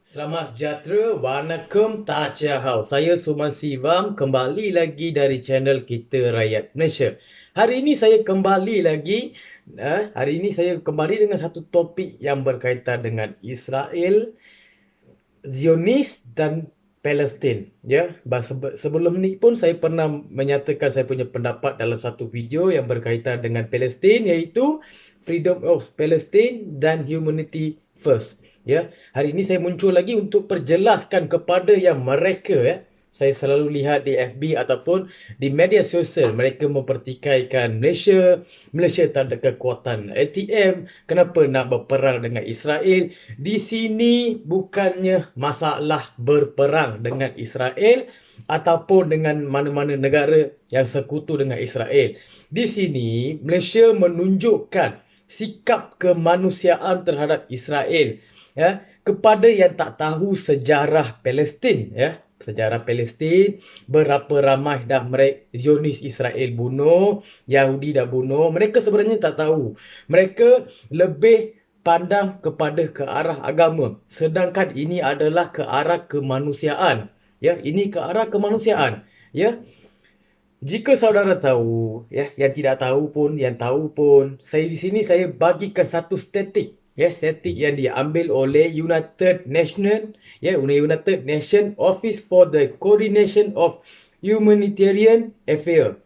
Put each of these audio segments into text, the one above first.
Selamat sejahtera, Wanakum Tachahau. Saya Suman Sivam, kembali lagi dari channel Kita Rakyat Malaysia. Hari ini saya kembali dengan satu topik yang berkaitan dengan Israel, Zionis dan Palestin. Ya, sebelum ni pun saya pernah menyatakan saya punya pendapat dalam satu video yang berkaitan dengan Palestin, iaitu Freedom of Palestine dan Humanity First. Ya, hari ini saya muncul lagi untuk perjelaskan kepada yang mereka, saya selalu lihat di FB ataupun di media sosial, mereka mempertikaikan Malaysia tak ada kekuatan ATM, kenapa nak berperang dengan Israel. Di sini bukannya masalah berperang dengan Israel ataupun dengan mana-mana negara yang sekutu dengan Israel. Di sini Malaysia menunjukkan sikap kemanusiaan terhadap Israel, ya, kepada yang tak tahu sejarah Palestin, ya. Sejarah Palestin, berapa ramai dah Zionis Israel bunuh, Yahudi dah bunuh. Mereka sebenarnya tak tahu. Mereka lebih pandang kepada ke arah agama, sedangkan ini adalah ke arah kemanusiaan. Ya, ini ke arah kemanusiaan. Ya. Jika saudara tahu, ya, yang tidak tahu pun, yang tahu pun, saya di sini saya bagikan satu statistik, ya, statistik yang diambil oleh United Nation Office for the Coordination of Humanitarian Affairs.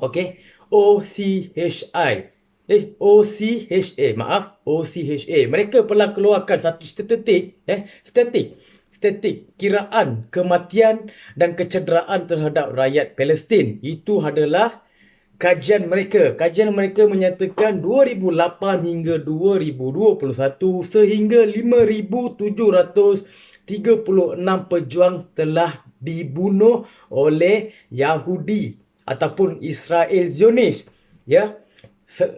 Okey, OCHA. Mereka telah keluarkan satu statistik, statistik kiraan kematian dan kecederaan terhadap rakyat Palestin. Itu adalah kajian mereka. Kajian mereka menyatakan 2008 hingga 2021 sehingga 5,736 pejuang telah dibunuh oleh Yahudi ataupun Israel Zionis. Ya.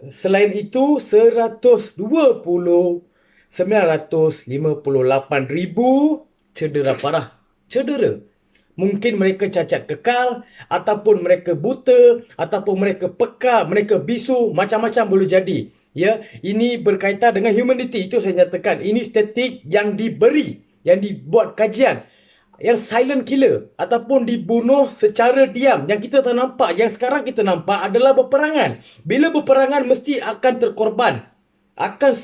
Selain itu 958,000 cedera parah. Cedera. Mungkin mereka cacat kekal, ataupun mereka buta, ataupun mereka pekak, mereka bisu, macam-macam boleh jadi. Ya, ini berkaitan dengan humanity. Itu saya nyatakan. Ini statistik yang diberi, yang dibuat kajian. Yang silent killer ataupun dibunuh secara diam, yang kita tak nampak, yang sekarang kita nampak adalah berperangan. Bila berperangan mesti akan terkorban. Akan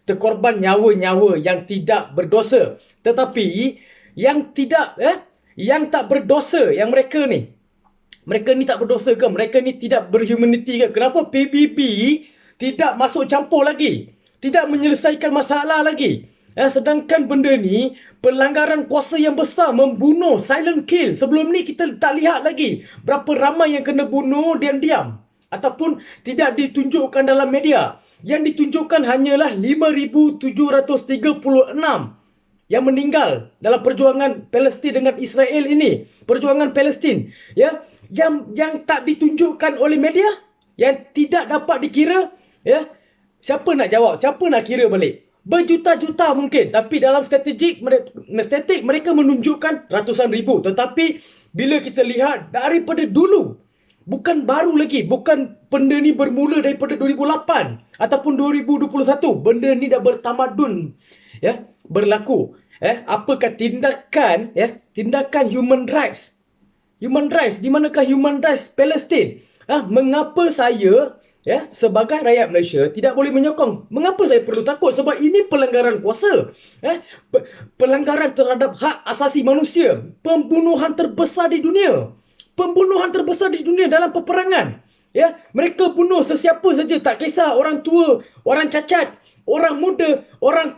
terkorban nyawa-nyawa yang tidak berdosa. Tetapi yang tak berdosa, yang mereka ni tak berdosa ke? Mereka ni tidak berhumanity ke? Kenapa PBB tidak masuk campur lagi? Tidak menyelesaikan masalah lagi? Sedangkan benda ni pelanggaran kuasa yang besar, membunuh, silent kill. Sebelum ni kita tak lihat lagi berapa ramai yang kena bunuh diam-diam ataupun tidak ditunjukkan dalam media. Yang ditunjukkan hanyalah 5,736 yang meninggal dalam perjuangan Palestin dengan Israel ini. Perjuangan Palestin, ya, yang tak ditunjukkan oleh media, yang tidak dapat dikira, ya. Siapa nak jawab? Siapa nak kira balik? Berjuta-juta mungkin, tapi dalam statistik mereka menunjukkan ratusan ribu. Tetapi bila kita lihat daripada dulu, bukan baru lagi, bukan benda ni bermula daripada 2008 ataupun 2021. Benda ni dah bertamadun, ya, berlaku. Apakah tindakan, ya, tindakan human rights? Human rights, di manakah human rights Palestin? Mengapa saya, ya, sebagai rakyat Malaysia tidak boleh menyokong? Mengapa saya perlu takut? Sebab ini pelanggaran kuasa, pelanggaran terhadap hak asasi manusia, pembunuhan terbesar di dunia, dalam peperangan. Ya, mereka bunuh sesiapa saja, tak kisah orang tua, orang cacat, orang muda, orang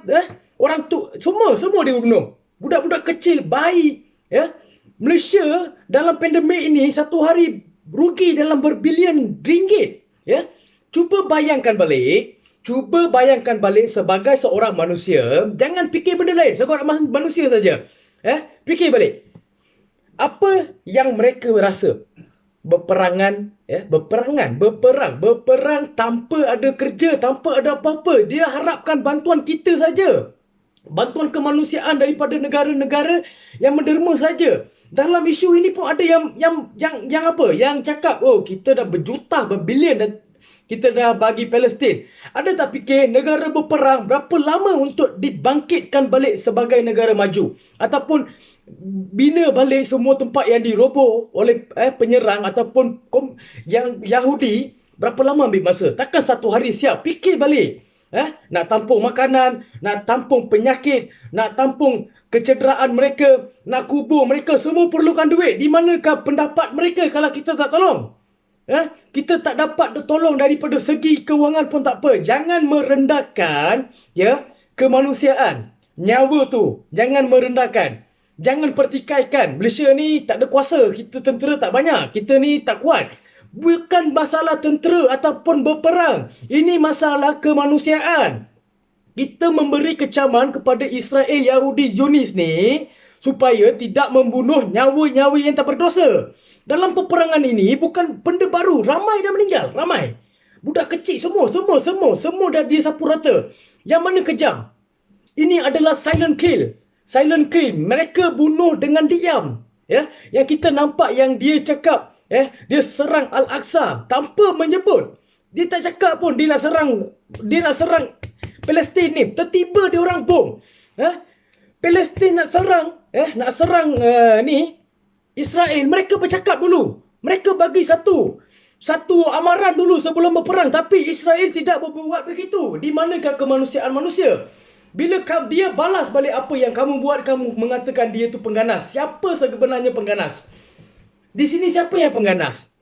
tu, semua dia bunuh. Budak-budak kecil, bayi, ya. Malaysia dalam pandemik ini satu hari rugi dalam berbilion ringgit, ya. Cuba bayangkan balik sebagai seorang manusia, jangan fikir benda lain, seorang manusia saja. Fikir balik. Apa yang mereka rasa? Berperang tanpa ada kerja, tanpa ada apa-apa. Dia harapkan bantuan kita saja. Bantuan kemanusiaan daripada negara-negara yang menderma saja. Dalam isu ini pun ada yang cakap, oh, kita dah berjuta, berbilion kita dah bagi Palestin. Ada tak fikir negara berperang berapa lama untuk dibangkitkan balik sebagai negara maju? Ataupun bina balik semua tempat yang diroboh oleh penyerang ataupun yang Yahudi, berapa lama ambil masa? Takkan satu hari siap? Fikir balik. Nak tampung makanan, nak tampung penyakit, nak tampung kecederaan mereka, nak kubur mereka, semua perlukan duit. Di manakah pendapat mereka kalau kita tak tolong? Kita tak dapat tolong daripada segi kewangan pun tak apa. Jangan merendahkan kemanusiaan. Nyawa tu jangan merendahkan. Jangan pertikaikan. Malaysia ni tak ada kuasa. Kita tentera tak banyak. Kita ni tak kuat. Bukan masalah tentera ataupun berperang. Ini masalah kemanusiaan. Kita memberi kecaman kepada Israel, Yahudi, Zionis ni supaya tidak membunuh nyawa-nyawa yang tak berdosa. Dalam peperangan ini bukan benda baru. Ramai dah meninggal. Ramai. Budak kecil semua dah disapu rata. Yang mana kejam? Ini adalah silent kill. Silent kill. Mereka bunuh dengan diam. Yang kita nampak yang dia cakap, dia serang Al-Aqsa tanpa menyebut. Dia tak cakap pun dia nak serang Palestin ni. Tiba-tiba dia orang bom. Palestin nak serang Israel. Mereka bercakap dulu. Mereka bagi satu amaran dulu sebelum berperang. Tapi Israel tidak berbuat begitu. Di manakah kemanusiaan manusia? Bila dia balas balik apa yang kamu buat, kamu mengatakan dia tu pengganas. Siapa sebenarnya pengganas? Di sini siapa yang pengganas?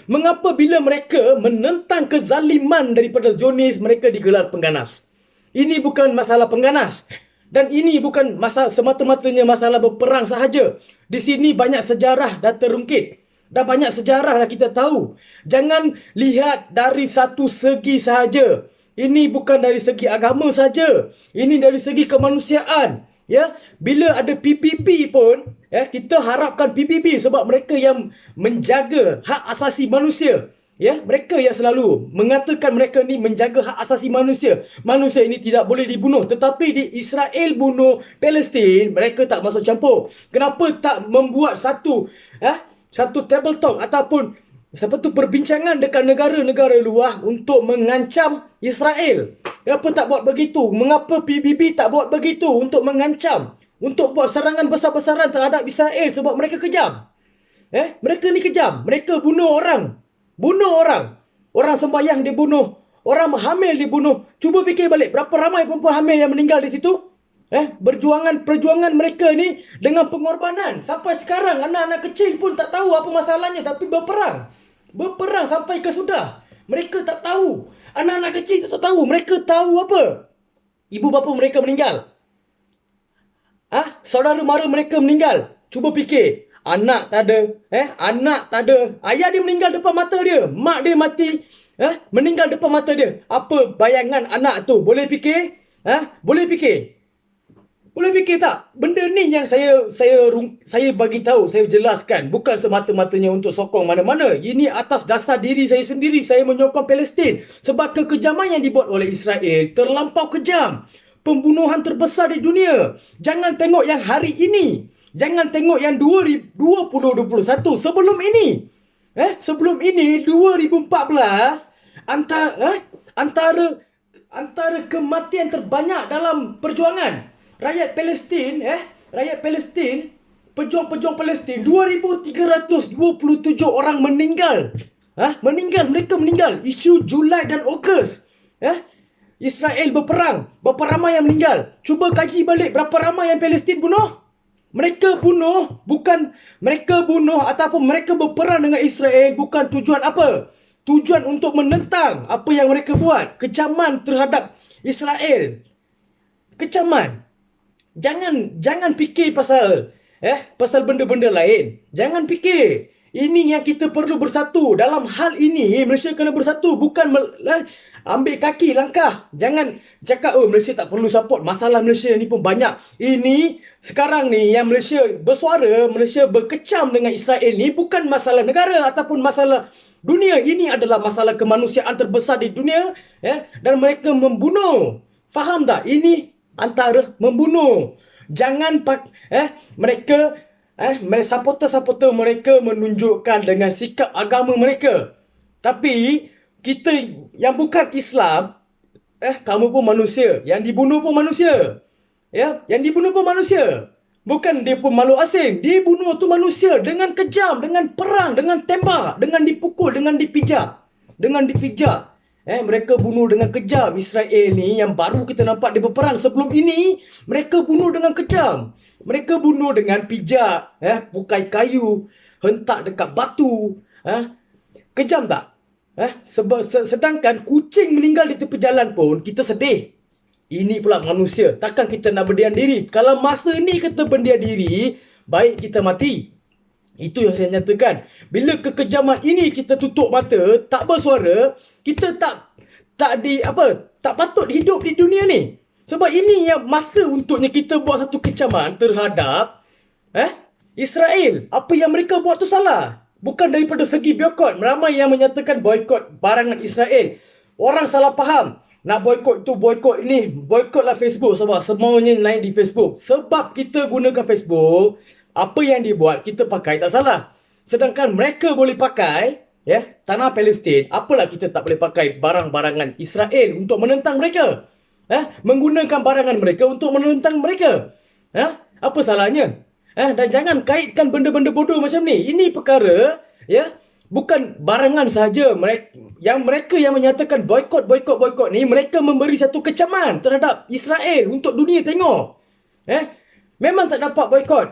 Mengapa bila mereka menentang kezaliman daripada Zionis, mereka digelar pengganas? Ini bukan masalah pengganas. Dan ini bukan semata-matanya masalah berperang sahaja. Di sini banyak sejarah dah terungkit. Dah banyak sejarah dah kita tahu. Jangan lihat dari satu segi sahaja. Ini bukan dari segi agama saja. Ini dari segi kemanusiaan. Bila ada PBB pun, kita harapkan PBB sebab mereka yang menjaga hak asasi manusia. Mereka yang selalu mengatakan mereka ni menjaga hak asasi manusia. Manusia ini tidak boleh dibunuh. Tetapi di Israel bunuh Palestin, mereka tak masuk campur. Kenapa tak membuat satu table talk ataupun perbincangan dekat negara-negara luar untuk mengancam Israel? Kenapa tak buat begitu? Mengapa PBB tak buat begitu untuk mengancam? Untuk buat serangan besar-besaran terhadap Israel sebab mereka kejam. Mereka ni kejam. Mereka bunuh orang. Orang sembahyang dibunuh. Orang hamil dibunuh. Cuba fikir balik. Berapa ramai perempuan hamil yang meninggal di situ? Perjuangan mereka ni dengan pengorbanan. Sampai sekarang anak-anak kecil pun tak tahu apa masalahnya. Tapi berperang sampai ke sudah. Mereka tak tahu. Anak-anak kecil tu tak tahu. Mereka tahu apa? Ibu bapa mereka meninggal. Saudara mara mereka meninggal. Cuba fikir. Anak tak ada. Anak tak ada. Ayah dia meninggal depan mata dia. Mak dia mati. Meninggal depan mata dia. Apa bayangan anak tu? Boleh fikir? Boleh fikir? Boleh fikir tak? Benda ni yang saya bagi tahu, saya jelaskan. Bukan semata-matanya untuk sokong mana-mana. Ini atas dasar diri saya sendiri. Saya menyokong Palestin. Sebab kekejaman yang dibuat oleh Israel terlampau kejam. Pembunuhan terbesar di dunia. Jangan tengok yang hari ini. Jangan tengok yang 2021. Sebelum ini. Sebelum ini, 2014, antara kematian terbanyak dalam perjuangan. Rakyat Palestin, pejuang-pejuang Palestin, 2,327 orang meninggal. Mereka meninggal. Isu Julai dan Ogos. Israel berperang. Berapa ramai yang meninggal? Cuba kaji balik berapa ramai yang Palestin bunuh. Mereka bunuh ataupun mereka berperang dengan Israel bukan tujuan apa? Tujuan untuk menentang apa yang mereka buat. Kecaman terhadap Israel. Kecaman. Jangan fikir pasal benda-benda lain. Jangan fikir. Ini yang kita perlu bersatu. Dalam hal ini Malaysia kena bersatu, bukan ambil kaki langkah. Jangan cakap Malaysia tak perlu support. Masalah Malaysia ni pun banyak. Ini sekarang ni yang Malaysia bersuara, Malaysia berkecam dengan Israel ni bukan masalah negara ataupun masalah dunia. Ini adalah masalah kemanusiaan terbesar di dunia. Dan mereka membunuh. Faham tak? Ini antara membunuh. Jangan mereka supporter-supporter mereka menunjukkan dengan sikap agama mereka. Tapi kita yang bukan Islam, kamu pun manusia, yang dibunuh pun manusia. Ya, yang dibunuh pun manusia. Bukan dia pun makhluk asing. Dibunuh tu manusia dengan kejam, dengan perang, dengan tembak, dengan dipukul, dengan dipijak. Dengan dipijak. Mereka bunuh dengan kejam. Israel ni yang baru kita nampak dia berperang. Sebelum ini, mereka bunuh dengan kejam. Mereka bunuh dengan pijak, pukai kayu, hentak dekat batu. Kejam tak? Sedangkan kucing meninggal di tepi jalan pun kita sedih. Ini pula manusia. Takkan kita nak berdiam diri? Kalau masa ni kita berdiam diri, baik kita mati. Itu yang saya nyatakan. Bila kekejaman ini kita tutup mata, tak bersuara, kita tak patut hidup di dunia ni. Sebab ini yang masa untuknya kita buat satu kecaman terhadap Israel. Apa yang mereka buat tu salah. Bukan daripada segi boikot. Ramai yang menyatakan boikot barangan Israel. Orang salah faham. Nak boikot tu, boikot ini, boikotlah Facebook sebab semuanya naik di Facebook. Sebab kita gunakan Facebook, apa yang dibuat kita pakai tak salah. Sedangkan mereka boleh pakai tanah Palestin, apalah kita tak boleh pakai barang-barangan Israel untuk menentang mereka. Menggunakan barangan mereka untuk menentang mereka. Apa salahnya? Dan jangan kaitkan benda-benda bodoh macam ni. Ini perkara bukan barangan sahaja. Mereka yang menyatakan boikot ni, mereka memberi satu kecaman terhadap Israel untuk dunia tengok. Memang tak dapat boikot,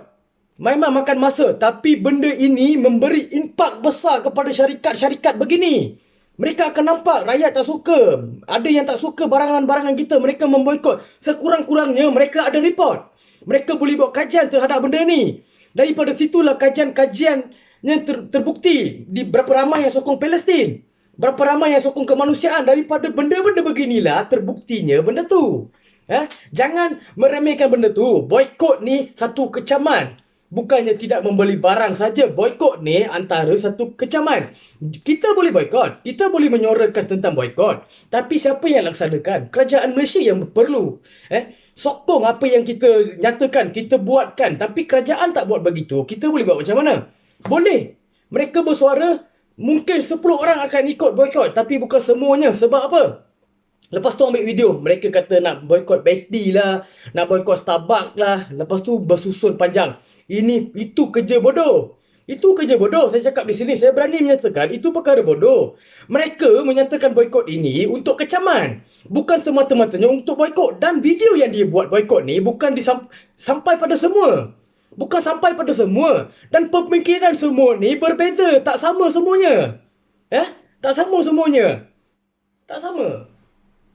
memang makan masa, tapi benda ini memberi impak besar kepada syarikat-syarikat begini. Mereka akan nampak rakyat tak suka. Ada yang tak suka barangan-barangan kita, mereka memboikot. Sekurang-kurangnya mereka ada report. Mereka boleh buat kajian terhadap benda ni. Daripada situlah kajian-kajian yang terbukti di berapa ramai yang sokong Palestin, berapa ramai yang sokong kemanusiaan. Daripada benda-benda beginilah terbuktinya benda tu. Jangan meremehkan benda tu. Boikot ni satu kecaman. Bukannya tidak membeli barang saja. Boikot ni antara satu kecaman. Kita boleh boikot, kita boleh menyuarakan tentang boikot, tapi siapa yang laksanakan? Kerajaan Malaysia yang perlu sokong apa yang kita nyatakan, kita buatkan. Tapi kerajaan tak buat begitu. Kita boleh buat macam mana? Boleh. Mereka bersuara, mungkin 10 orang akan ikut boikot, tapi bukan semuanya. Sebab apa? Lepas tu ambil video, mereka kata nak boikot McD lah, nak boikot Starbucks lah. Lepas tu bersusun panjang. Itu kerja bodoh. Itu kerja bodoh. Saya cakap di sini, saya berani menyatakan itu perkara bodoh. Mereka menyatakan boikot ini untuk kecaman, bukan semata-matanya untuk boikot. Dan video yang dia buat boikot ni bukan sampai pada semua. Bukan sampai pada semua. Dan pemikiran semua ni berbeza. Tak sama semuanya. Tak sama semuanya. Tak sama.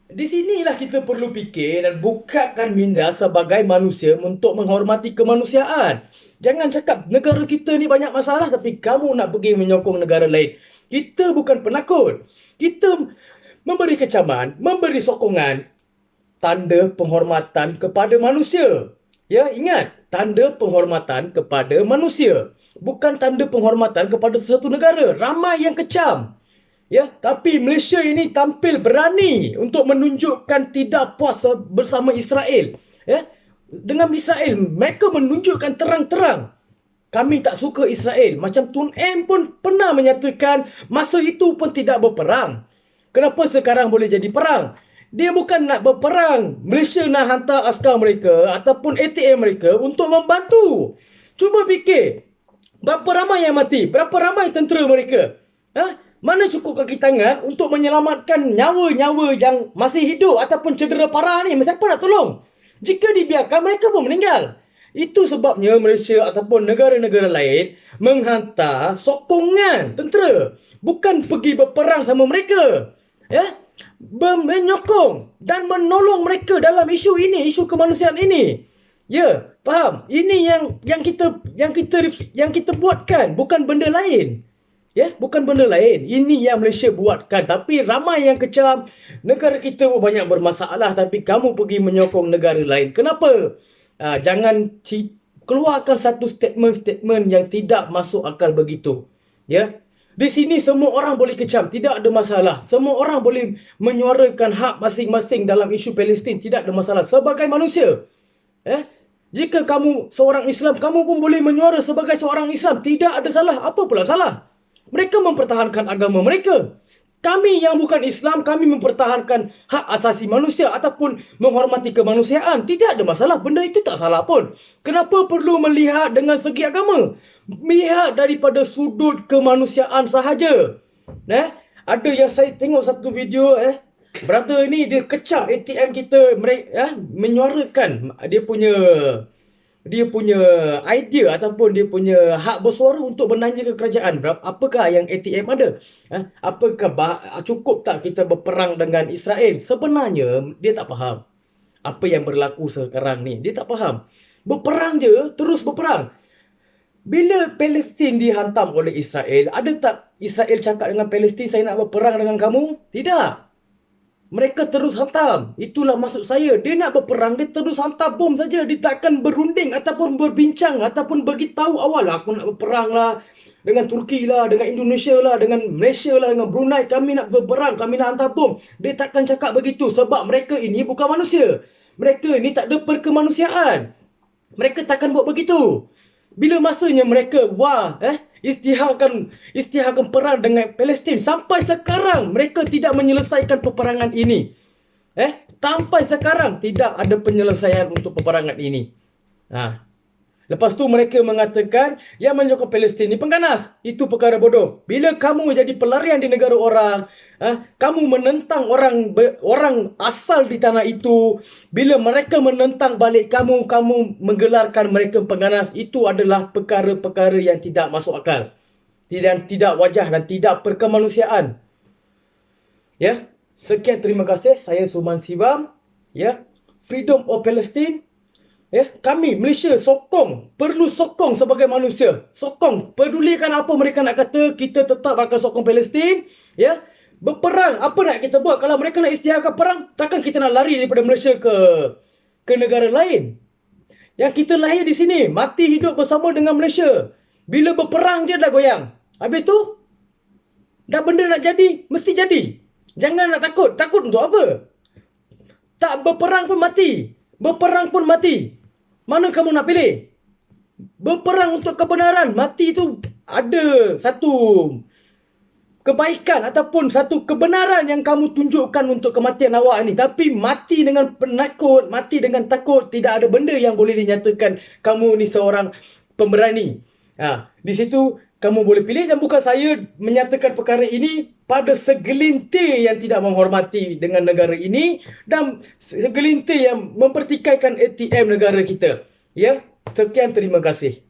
Di sinilah kita perlu fikir dan bukakan minda sebagai manusia untuk menghormati kemanusiaan. Jangan cakap negara kita ni banyak masalah tapi kamu nak pergi menyokong negara lain. Kita bukan penakut. Kita memberi kecaman, memberi sokongan, tanda penghormatan kepada manusia. Ingat, tanda penghormatan kepada manusia, bukan tanda penghormatan kepada sesuatu negara. Ramai yang kecam. Tapi Malaysia ini tampil berani untuk menunjukkan tidak puas bersama Israel. Dengan Israel, mereka menunjukkan terang-terang kami tak suka Israel. Macam Tun M pun pernah menyatakan masa itu pun tidak berperang. Kenapa sekarang boleh jadi perang? Dia bukan nak berperang. Malaysia nak hantar askar mereka ataupun ATM mereka untuk membantu. Cuba fikir, berapa ramai yang mati? Berapa ramai tentera mereka? Mana cukup kaki tangan untuk menyelamatkan nyawa-nyawa yang masih hidup ataupun cedera parah ni? Siapa nak tolong? Jika dibiarkan, mereka pun meninggal. Itu sebabnya Malaysia ataupun negara-negara lain menghantar sokongan tentera. Bukan pergi berperang sama mereka. Menyokong dan menolong mereka dalam isu ini, isu kemanusiaan ini. Faham? Ini yang kita buatkan, bukan benda lain. Bukan benda lain. Ini yang Malaysia buatkan. Tapi ramai yang kecam. Negara kita banyak bermasalah tapi kamu pergi menyokong negara lain. Kenapa? Jangan keluarkan satu statement yang tidak masuk akal begitu. Di sini semua orang boleh kecam, tidak ada masalah. Semua orang boleh menyuarakan hak masing-masing dalam isu Palestin, tidak ada masalah. Sebagai manusia, jika kamu seorang Islam, kamu pun boleh menyuara sebagai seorang Islam. Tidak ada salah. Apa pula salah? Mereka mempertahankan agama mereka. Kami yang bukan Islam, kami mempertahankan hak asasi manusia ataupun menghormati kemanusiaan. Tidak ada masalah, benda itu tak salah pun. Kenapa perlu melihat dengan segi agama? Melihat daripada sudut kemanusiaan sahaja. Ada yang saya tengok satu video, brother ni dia kecam ATM kita, mereka menyuarakan dia punya idea ataupun dia punya hak bersuara untuk menanya ke kerajaan, apakah yang ATM ada? Apakah cukup tak kita berperang dengan Israel? Sebenarnya dia tak faham apa yang berlaku sekarang ni. Dia tak faham. Berperang je, terus berperang. Bila Palestin dihantam oleh Israel, ada tak Israel cakap dengan Palestin, saya nak berperang dengan kamu? Tidak. Mereka terus hantam. Itulah maksud saya. Dia nak berperang, dia terus hantam bom saja. Dia takkan berunding ataupun berbincang ataupun beritahu awal, aku nak berperang lah dengan Turki lah, dengan Indonesia lah, dengan Malaysia lah, dengan Brunei. Kami nak berperang, kami nak hantam bom. Dia takkan cakap begitu sebab mereka ini bukan manusia. Mereka ini tak ada perkemanusiaan. Mereka takkan buat begitu. Bila masanya mereka isytiharkan perang dengan Palestin, sampai sekarang mereka tidak menyelesaikan peperangan ini. Sampai sekarang tidak ada penyelesaian untuk peperangan ini. Lepas tu mereka mengatakan yang menyokong Palestin ni pengganas. Itu perkara bodoh. Bila kamu jadi pelarian di negara orang, kamu menentang orang asal di tanah itu. Bila mereka menentang balik kamu menggelarkan mereka pengganas. Itu adalah perkara-perkara yang tidak masuk akal. Tidak wajah dan tidak perkemanusiaan. Sekian, terima kasih. Saya Suman Sibam. Freedom of Palestine. Kami Malaysia perlu sokong sebagai manusia. Sokong, pedulikan apa mereka nak kata, kita tetap akan sokong Palestin. Berperang, apa nak kita buat? Kalau mereka nak isytiharkan perang, takkan kita nak lari daripada Malaysia ke negara lain. Yang kita lahir di sini, mati hidup bersama dengan Malaysia. Bila berperang je dah goyang. Habis tu, dah benda nak jadi, mesti jadi. Jangan nak takut. Takut untuk apa? Tak berperang pun mati. Berperang pun mati. Mana kamu nak pilih? Berperang untuk kebenaran. Mati itu ada satu kebaikan ataupun satu kebenaran yang kamu tunjukkan untuk kematian awak ni. Tapi mati dengan penakut, mati dengan takut, tidak ada benda yang boleh dinyatakan kamu ni seorang pemberani. Di situ kamu boleh pilih, dan bukan saya menyatakan perkara ini pada segelintir yang tidak menghormati dengan negara ini dan segelintir yang mempertikaikan ATM negara kita. Sekian, terima kasih.